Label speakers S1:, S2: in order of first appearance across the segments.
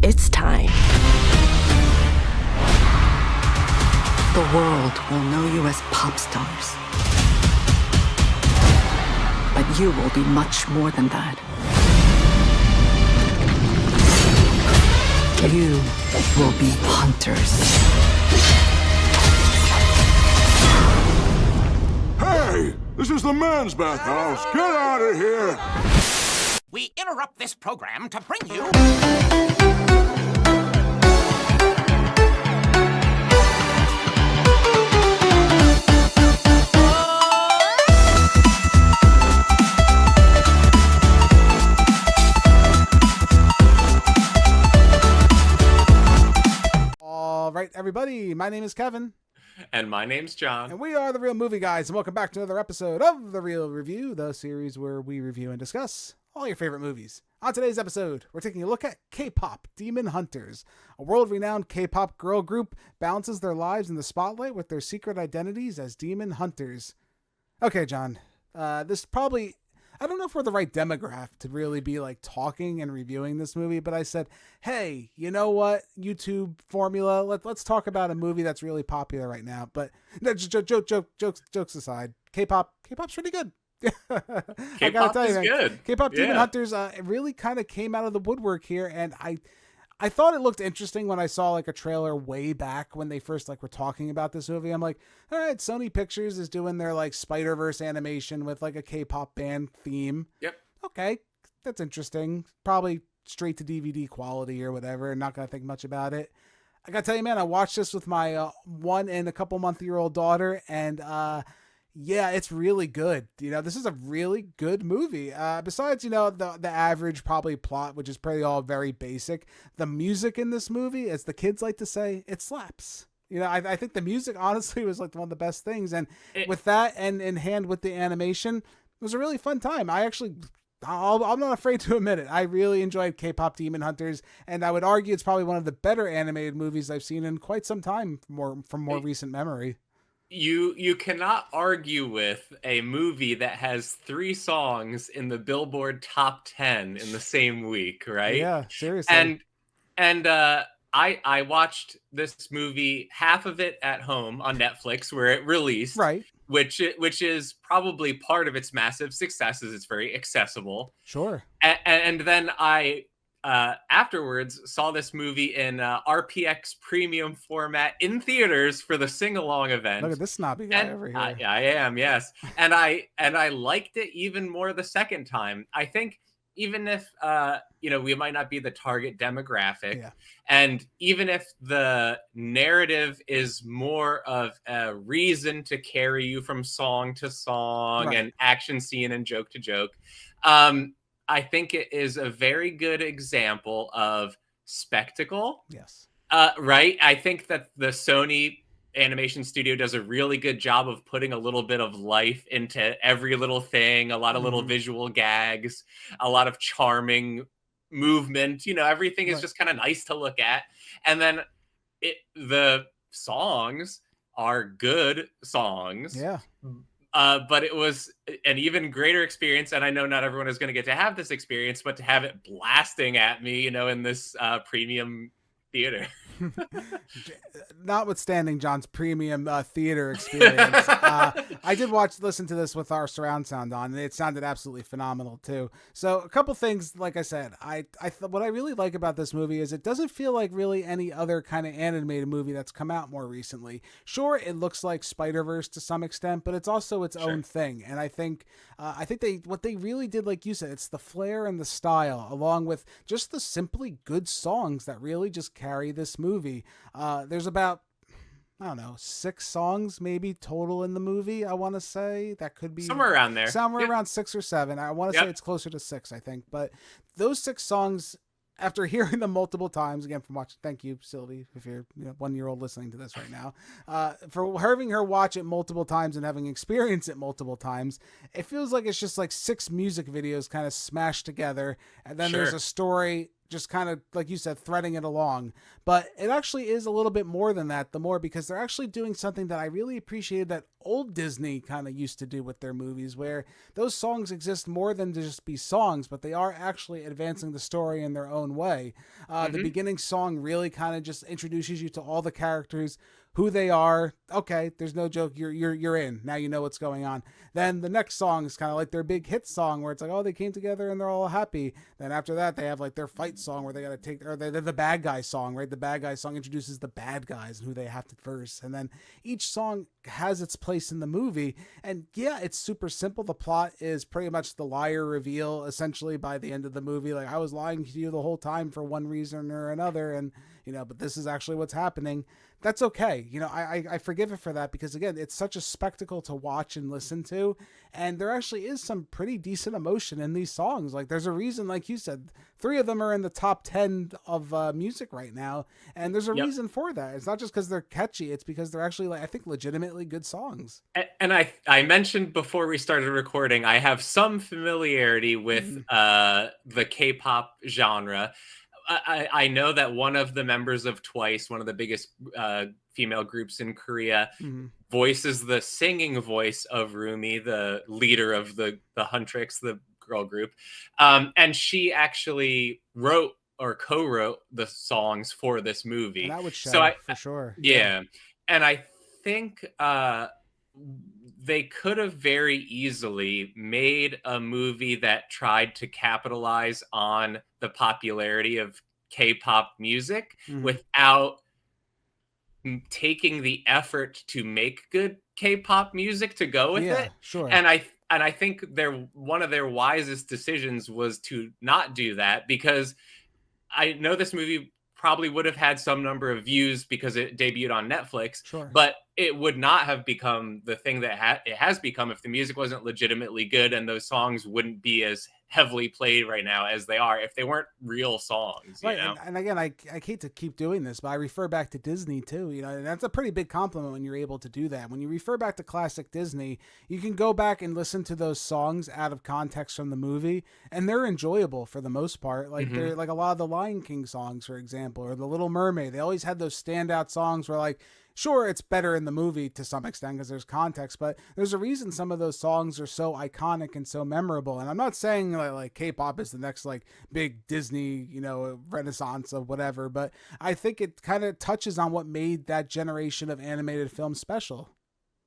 S1: It's time. The world will know you as pop stars. But you will be much more than that. You will be hunters.
S2: Hey! This is the men's bathhouse. Get out of here!
S3: We interrupt this program to bring you...
S4: All right, everybody, my name is Kevin.
S5: And my name's John.
S4: And we are the Real Movie Guys, and welcome back to another episode of The Real Review, the series where we review and discuss all your favorite movies. On today's episode, we're taking a look at Kpop Demon Hunters. A world-renowned K-pop girl group balances their lives in the spotlight with their secret identities as demon hunters. Okay, John, this probably... I don't know if we're the right demographic to really be like talking and reviewing this movie, but I said, hey, you know what? YouTube formula. Let's talk about a movie that's really popular right now. But no, jokes aside, K-pop's pretty good.
S5: K-pop is good.
S4: Kpop Demon Hunters it really kind of came out of the woodwork here, and I thought it looked interesting when I saw like a trailer way back when they first like were talking about this movie. I'm like, all right, Sony Pictures is doing their like Spider-Verse animation with like a K-pop band theme.
S5: Yep.
S4: Okay, that's interesting. Probably straight to DVD quality or whatever. Not gonna think much about it. I gotta tell you, man, I watched this with my 1 and a couple month-year-old daughter, and yeah, it's really good. You know, this is a really good movie. Besides, you know, the average probably plot, which is pretty all very basic. The music in this movie, as the kids like to say, it slaps. You know, I think the music honestly was like one of the best things. And with that and in hand with the animation, it was a really fun time. I'm not afraid to admit it. I really enjoyed Kpop Demon Hunters, and I would argue it's probably one of the better animated movies I've seen in quite some time from more recent memory.
S5: You cannot argue with a movie that has 3 songs in the Billboard top 10 in the same week, right?
S4: Yeah, seriously.
S5: And I watched this movie, half of it at home on Netflix where it released,
S4: right?
S5: Which is probably part of its massive success, is it's very accessible.
S4: Sure.
S5: And then I afterwards saw this movie in RPX premium format in theaters for the sing-along event.
S4: Look at this snobby guy over here.
S5: I am, yes. And I liked it even more the second time. I think even if you know, we might not be the target demographic, and even if the narrative is more of a reason to carry you from song to song and action scene and joke to joke, I think it is a very good example of spectacle.
S4: Yes.
S5: Right. I think that the Sony animation studio does a really good job of putting a little bit of life into every little thing, a lot of little visual gags, a lot of charming movement. You know, everything is just kind of nice to look at. And then the songs are good songs.
S4: Yeah.
S5: But it was an even greater experience, and I know not everyone is going to get to have this experience, but to have it blasting at me, you know, in this premium theater.
S4: Notwithstanding John's premium theater experience, I did listen to this with our surround sound on, and it sounded absolutely phenomenal too. So a couple things, like I said, what I really like about this movie is it doesn't feel like really any other kind of animated movie that's come out more recently. Sure, it looks like Spider-Verse to some extent, but it's also its own thing. And I think what they really did, like you said, it's the flair and the style, along with just the simply good songs that really just carry this movie. There's about, I don't know, 6 songs maybe total in the movie. I want to say that could be
S5: somewhere around there,
S4: around 6 or 7. I want to say it's closer to 6, I think. But those 6 songs, after hearing them multiple times, again, from watching, thank you, Sylvie, if you're 1-year-old listening to this right now, for having her watch it multiple times and having experienced it multiple times, it feels like it's just like 6 music videos kind of smashed together, and then there's a story just kind of, like you said, threading it along. But it actually is a little bit more than that, the more, because they're actually doing something that I really appreciated that old Disney kind of used to do with their movies, where those songs exist more than to just be songs, but they are actually advancing the story in their own way. The beginning song really kind of just introduces you to all the characters, who they are. Okay, there's no joke. You're in. Now you know what's going on. Then the next song is kind of like their big hit song, where it's like, oh, they came together and they're all happy. Then after that, they have like their fight song where they got to take, or they're the bad guy song, right? The bad guy song introduces the bad guys and who they have to verse. And then each song has its place in the movie. And yeah, it's super simple. The plot is pretty much the liar reveal essentially by the end of the movie. Like, I was lying to you the whole time for one reason or another. And, you know, but this is actually what's happening. That's okay. You know, I forgive it for that, because again, it's such a spectacle to watch and listen to. And there actually is some pretty decent emotion in these songs. Like, there's a reason, like you said, 3 of them are in the top 10 of music right now. And there's a reason for that. It's not just because they're catchy. It's because they're actually, like, I think, legitimately good songs.
S5: And I mentioned before we started recording, I have some familiarity with the K-pop genre. I know that one of the members of Twice, one of the biggest female groups in Korea, voices the singing voice of Rumi, the leader of the Huntrix, the girl group. And she actually wrote or co-wrote the songs for this movie.
S4: And that would show, for sure.
S5: Yeah. And I think they could have very easily made a movie that tried to capitalize on the popularity of K-pop music without taking the effort to make good K-pop music to go with it.
S4: Sure.
S5: And I think one of their wisest decisions was to not do that, because I know this movie probably would have had some number of views because it debuted on Netflix, but it would not have become the thing that it has become if the music wasn't legitimately good, and those songs wouldn't be as heavily played right now as they are if they weren't real songs. You know?
S4: And again, I hate to keep doing this, but I refer back to Disney too. You know, and that's a pretty big compliment when you're able to do that. When you refer back to classic Disney, you can go back and listen to those songs out of context from the movie, and they're enjoyable for the most part. Like they're like a lot of the Lion King songs, for example, or the Little Mermaid. They always had those standout songs where, like, sure, it's better in the movie to some extent because there's context, but there's a reason some of those songs are so iconic and so memorable. And I'm not saying like K-pop is the next like big Disney, you know, renaissance of whatever, but I think it kind of touches on what made that generation of animated film special.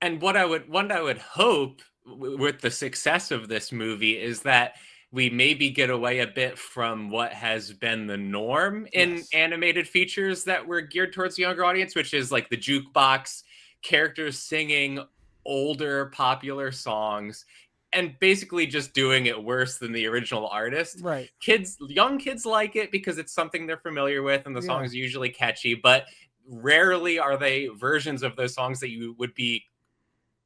S5: And what I would hope with the success of this movie is that we maybe get away a bit from what has been the norm in animated features that were geared towards the younger audience, which is like the jukebox, characters singing older popular songs and basically just doing it worse than the original artist.
S4: Right.
S5: Young kids like it because it's something they're familiar with and the song is usually catchy, but rarely are they versions of those songs that you would be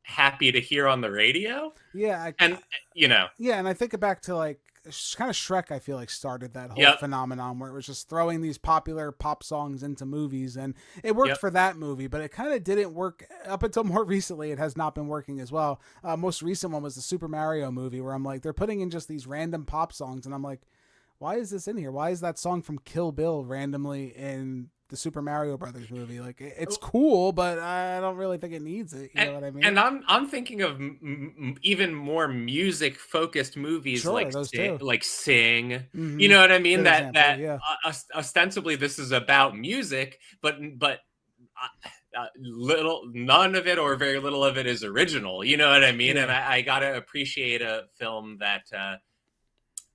S5: happy to hear on the radio.
S4: And I think back to like kind of Shrek. I feel like started that whole phenomenon where it was just throwing these popular pop songs into movies, and it worked for that movie, but it kind of didn't work up until more recently. It has not been working as well. Most recent one was the Super Mario movie, where I'm like, they're putting in just these random pop songs, and I'm like, why is this in here? Why is that song from Kill Bill randomly in the Super Mario Brothers movie? Like, it's cool, but I don't really think it needs it. You know what I mean?
S5: And I'm thinking of even more music focused movies like Sing. You know what I mean? Ostensibly this is about music, but none of it or very little of it is original. You know what I mean? And I gotta appreciate a film that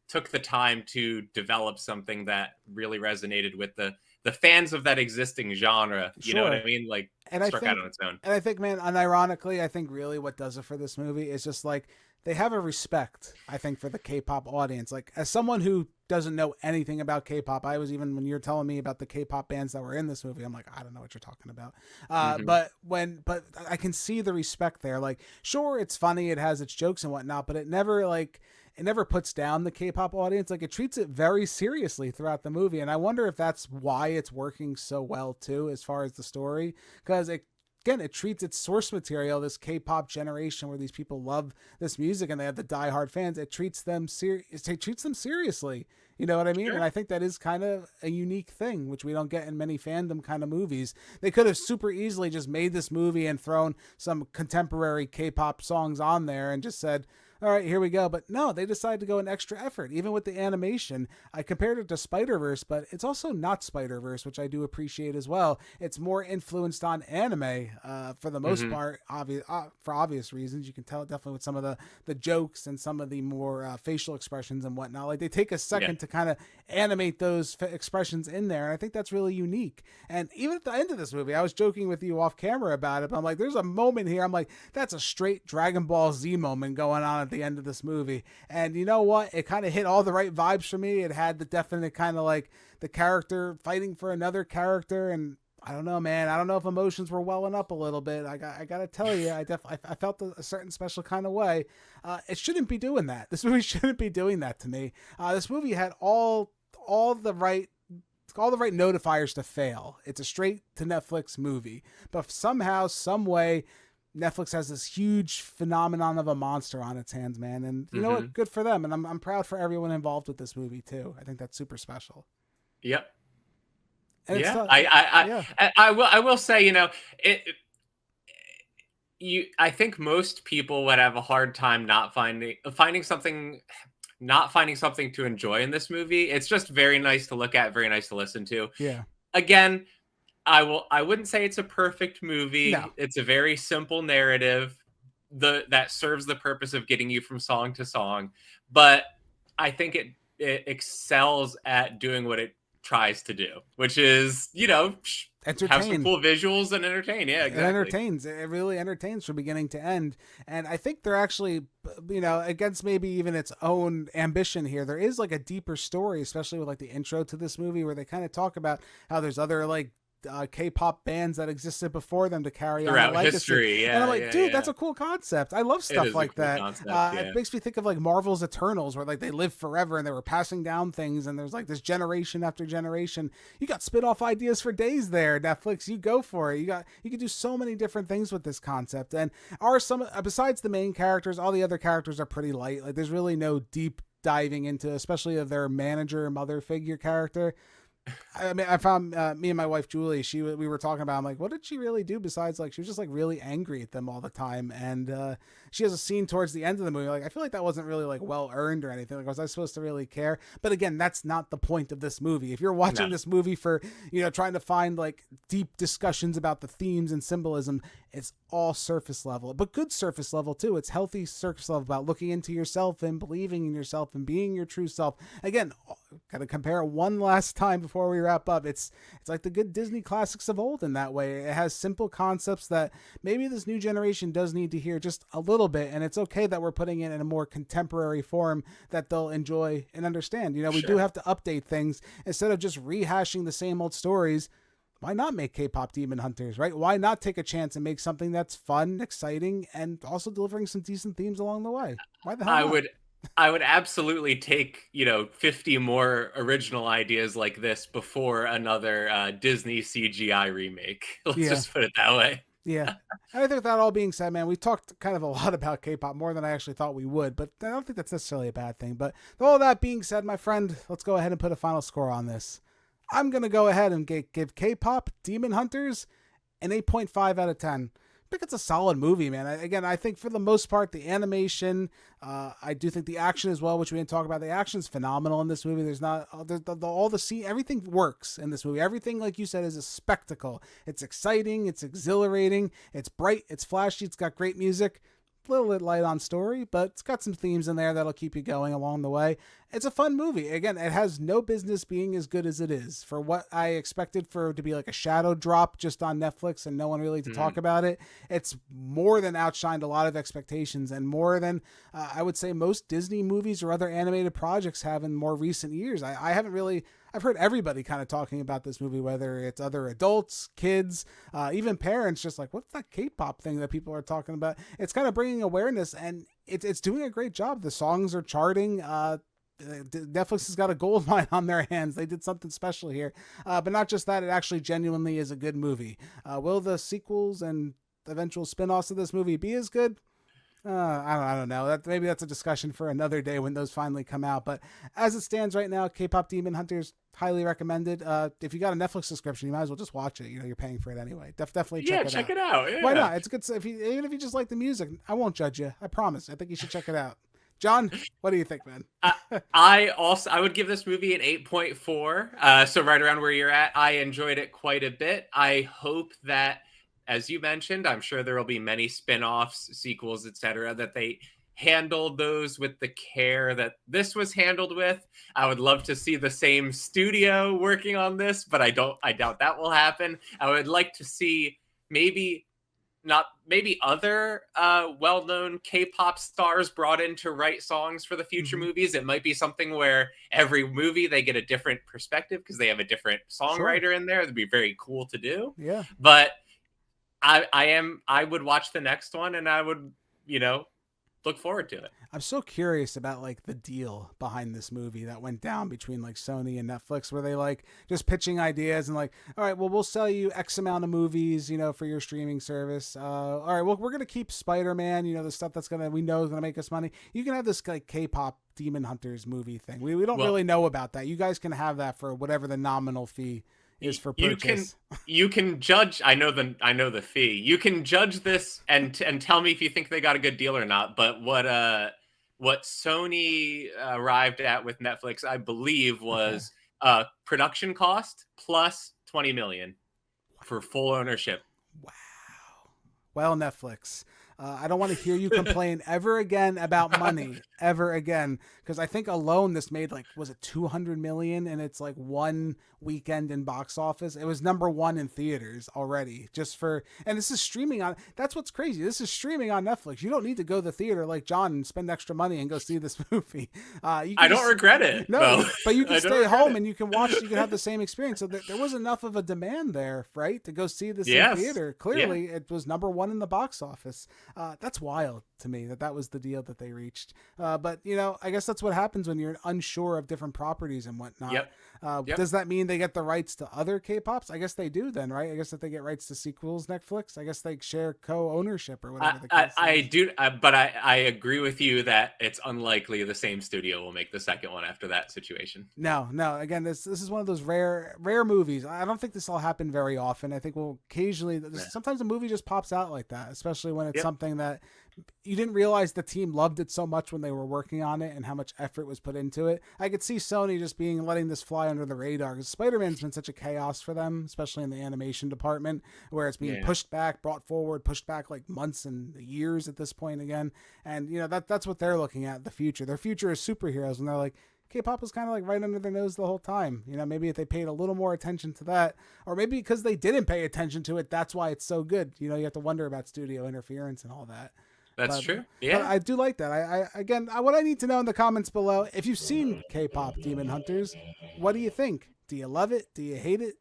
S5: took the time to develop something that really resonated with the fans of that existing genre. You know what I mean? Like, struck out on its own.
S4: And I think, man, unironically, I think really what does it for this movie is just like, they have a respect, I think, for the K-pop audience. Like, as someone who doesn't know anything about K-pop, when you're telling me about the K-pop bands that were in this movie, I'm like, I don't know what you're talking about. But I can see the respect there. Like, sure, it's funny, it has its jokes and whatnot, but it never puts down the K-pop audience. Like, it treats it very seriously throughout the movie. And I wonder if that's why it's working so well too, as far as the story, because it again, it treats its source material, this K-pop generation where these people love this music and they have the diehard fans. It treats them seriously. You know what I mean?
S5: Sure.
S4: And I think that is kind of a unique thing, which we don't get in many fandom kind of movies. They could have super easily just made this movie and thrown some contemporary K-pop songs on there and just said, all right, here we go. But no, they decided to go an extra effort. Even with the animation, I compared it to Spider-Verse, but it's also not Spider-Verse, which I do appreciate as well. It's more influenced on anime for the most part, for obvious reasons. You can tell definitely with some of the jokes and some of the more facial expressions and whatnot. Like they take a second to kind of animate those expressions in there. And I think that's really unique. And even at the end of this movie, I was joking with you off camera about it, but I'm like, there's a moment here. I'm like, that's a straight Dragon Ball Z moment going on at the end of this movie. And you know what? It kind of hit all the right vibes for me. It had the definite kind of like the character fighting for another character. And I don't know, man. I don't know if emotions were welling up a little bit. I got to tell you, I felt a certain special kind of way. It shouldn't be doing that. This movie shouldn't be doing that to me. This movie had all the right notifiers to fail. It's a straight to Netflix movie, but somehow, some way, Netflix has this huge phenomenon of a monster on its hands, man. And you know what? Good for them. And I'm proud for everyone involved with this movie too. I think that's super special.
S5: Yep.
S4: And
S5: yeah. I will say, you know, I think most people would have a hard time not finding something to enjoy in this movie. It's just very nice to look at, very nice to listen to.
S4: Yeah.
S5: Again, I wouldn't say it's a perfect movie.
S4: No.
S5: It's a very simple narrative that serves the purpose of getting you from song to song. But I think it excels at doing what it tries to do, which is, you know,
S4: entertain.
S5: Have some cool visuals and entertain. Yeah, exactly.
S4: It entertains. It really entertains from beginning to end. And I think they're actually, you know, against maybe even its own ambition here, there is like a deeper story, especially with like the intro to this movie where they kind of talk about how there's other like K-pop bands that existed before them to carry on the legacy.
S5: History. Yeah,
S4: and I'm like, dude, that's a cool concept. I love stuff like that.
S5: Concept,
S4: It makes me think of like Marvel's Eternals, where like they live forever and they were passing down things, and there's like this generation after generation. You got spin-off ideas for days there, Netflix. You go for it. You can do so many different things with this concept. And besides the main characters, all the other characters are pretty light. Like there's really no deep diving into, especially of their manager, mother figure character. I mean, I found me and my wife Julie. We were talking about. I'm like, what did she really do besides like she was just like really angry at them all the time? And she has a scene towards the end of the movie. Like I feel like that wasn't really like well earned or anything. Like was I supposed to really care? But again, that's not the point of this movie. If you're watching this movie for trying to find like deep discussions about the themes and symbolism, it's all surface level, but good surface level too. It's healthy surface level about looking into yourself and believing in yourself and being your true self. Again, gotta compare it one last time before we wrap up. It's like the good Disney classics of old in that way. It has simple concepts that maybe this new generation does need to hear just a little bit, and it's okay that we're putting it in a more contemporary form that they'll enjoy and understand. We do have to update things instead of just rehashing the same old stories. Why not make Kpop Demon Hunters, right? Why not take a chance and make something that's fun, exciting, and also delivering some decent themes along the way? Why the hell not?
S5: I would absolutely take, 50 more original ideas like this before another Disney CGI remake. Let's just put it that way.
S4: Yeah. And I think with that all being said, man, we talked kind of a lot about K-pop, more than I actually thought we would, but I don't think that's necessarily a bad thing. But with all that being said, my friend, let's go ahead and put a final score on this. I'm going to go ahead and give Kpop Demon Hunters an 8.5 out of 10. I think it's a solid movie, man. I think for the most part, the animation, I do think the action as well, which we didn't talk about. The action's phenomenal in this movie. There's not all the scene, everything works in this movie. Everything, like you said, is a spectacle. It's exciting. It's exhilarating. It's bright. It's flashy. It's got great music. A little bit light on story, but it's got some themes in there that'll keep you going along the way. It's a fun movie. Again, it has no business being as good as it is. For what I expected for it to be like a shadow drop just on Netflix and no one really to talk about it, it's more than outshined a lot of expectations and more than I would say most Disney movies or other animated projects have in more recent years. I've heard everybody kind of talking about this movie, whether it's other adults, kids, even parents, just like, what's that K-pop thing that people are talking about? It's kind of bringing awareness, and it's doing a great job. The songs are charting. Netflix has got a gold mine on their hands. They did something special here. But not just that, it actually genuinely is a good movie. Will the sequels and eventual spin-offs of this movie be as good? I don't know. Maybe that's a discussion for another day when those finally come out. But as it stands right now, Kpop Demon Hunters, highly recommended. If you got a Netflix subscription, you might as well just watch it. You know, you're paying for it anyway. Definitely check it out.
S5: Yeah.
S4: Why not? It's good. Even if you just like the music, I won't judge you. I promise. I think you should check it out. John, what do you think, man?
S5: I would give this movie an 8.4. So right around where you're at. I enjoyed it quite a bit. I hope that, as you mentioned, I'm sure there will be many spin-offs, sequels, etc., that they handled those with the care that this was handled with. I would love to see the same studio working on this, but I doubt that will happen. I would like to see maybe other well-known K-pop stars brought in to write songs for the future movies. It might be something where every movie they get a different perspective because they have a different songwriter in there. It'd be very cool to do.
S4: Yeah.
S5: But I would watch the next one, and I would, look forward to it.
S4: I'm so curious about like the deal behind this movie that went down between like Sony and Netflix, where they like just pitching ideas and like, all right, well, we'll sell you X amount of movies, for your streaming service. All right, well, we're going to keep Spider-Man, the stuff we know is going to make us money. You can have this like K-pop Demon Hunters movie thing. We don't really know about that. You guys can have that for whatever the nominal fee is for purchase.
S5: You can judge. I know the fee. You can judge this and tell me if you think they got a good deal or not. But what Sony arrived at with Netflix, I believe, was production cost plus $20 million for full ownership.
S4: Wow. Well, Netflix, I don't want to hear you complain ever again about money, ever again, because I think alone this made was it $200 million, and it's like one weekend in box office. It was #1 in theaters already, and this is streaming on. That's what's crazy. This is streaming on Netflix. You don't need to go to the theater like John and spend extra money and go see this movie.
S5: I don't regret it.
S4: No, but you can stay home and you can watch. You can have the same experience. So there was enough of a demand there, right, to go see this in theater. Clearly, it was #1 in the box office. That's wild to me that was the deal that they reached. But I guess that's what happens when you're unsure of different properties and whatnot.
S5: Yep.
S4: Does that mean they get the rights to other K-pops? I guess they do then, right? I guess if they get rights to sequels, Netflix, I guess they share co-ownership or whatever the case is.
S5: I do, but I agree with you that it's unlikely the same studio will make the second one after that situation.
S4: No. Again, this is one of those rare movies. I don't think this will happen very often. I think we'll occasionally, sometimes a movie just pops out like that, especially when it's something that you didn't realize the team loved it so much when they were working on it and how much effort was put into it. I could see Sony just letting this fly under the radar, because Spider-Man's been such a chaos for them, especially in the animation department, where it's being pushed back, brought forward, pushed back like months and years at this point again. And that's what they're looking at, the future. Their future is superheroes, and they're like, K-pop was kind of like right under their nose the whole time. Maybe if they paid a little more attention to that, or maybe because they didn't pay attention to it, that's why it's so good. You have to wonder about studio interference and all that.
S5: That's true. Yeah.
S4: But I do like that. What I need to know in the comments below, if you've seen Kpop Demon Hunters, what do you think? Do you love it? Do you hate it?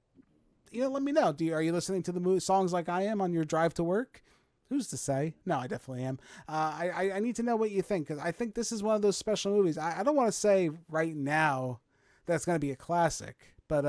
S4: Let me know. Are you listening to the songs like I am on your drive to work? Who's to say? No, I definitely am. I need to know what you think, because I think this is one of those special movies. I don't want to say right now that it's going to be a classic, but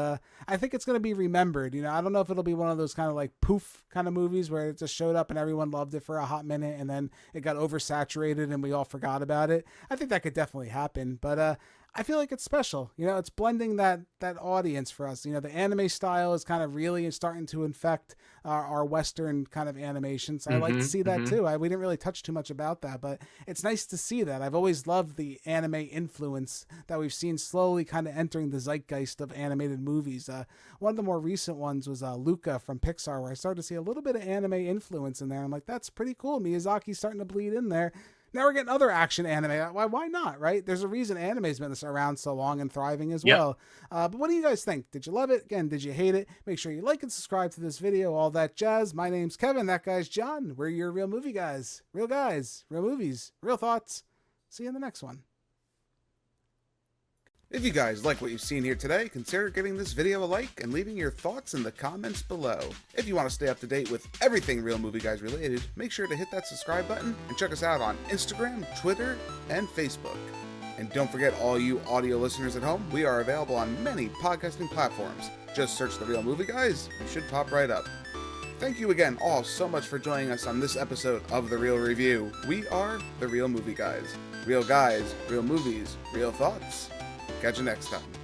S4: I think it's going to be remembered. I don't know if it'll be one of those kind of like poof kind of movies where it just showed up and everyone loved it for a hot minute and then it got oversaturated and we all forgot about it. I think that could definitely happen, but I feel like it's special. It's blending that audience for us. The anime style is kind of really starting to infect our Western kind of animation. So I like to see that too. We didn't really touch too much about that, but it's nice to see that. I've always loved the anime influence that we've seen slowly kind of entering the zeitgeist of animated movies. One of the more recent ones was Luca from Pixar, where I started to see a little bit of anime influence in there. I'm like, that's pretty cool. Miyazaki's starting to bleed in there. Now we're getting other action anime. Why not, right? There's a reason anime's been around so long and thriving as well. But what do you guys think? Did you love it? Again, did you hate it? Make sure you like and subscribe to this video, all that jazz. My name's Kevin. That guy's John. We're your real movie guys. Real guys, real movies, real thoughts. See you in the next one.
S6: If you guys like what you've seen here today, consider giving this video a like and leaving your thoughts in the comments below. If you want to stay up to date with everything Real Movie Guys related, make sure to hit that subscribe button and check us out on Instagram, Twitter, and Facebook. And don't forget, all you audio listeners at home, we are available on many podcasting platforms. Just search The Real Movie Guys, you should pop right up. Thank you again all so much for joining us on this episode of The Real Review. We are The Real Movie Guys. Real guys, real movies, real thoughts. Catch you next time.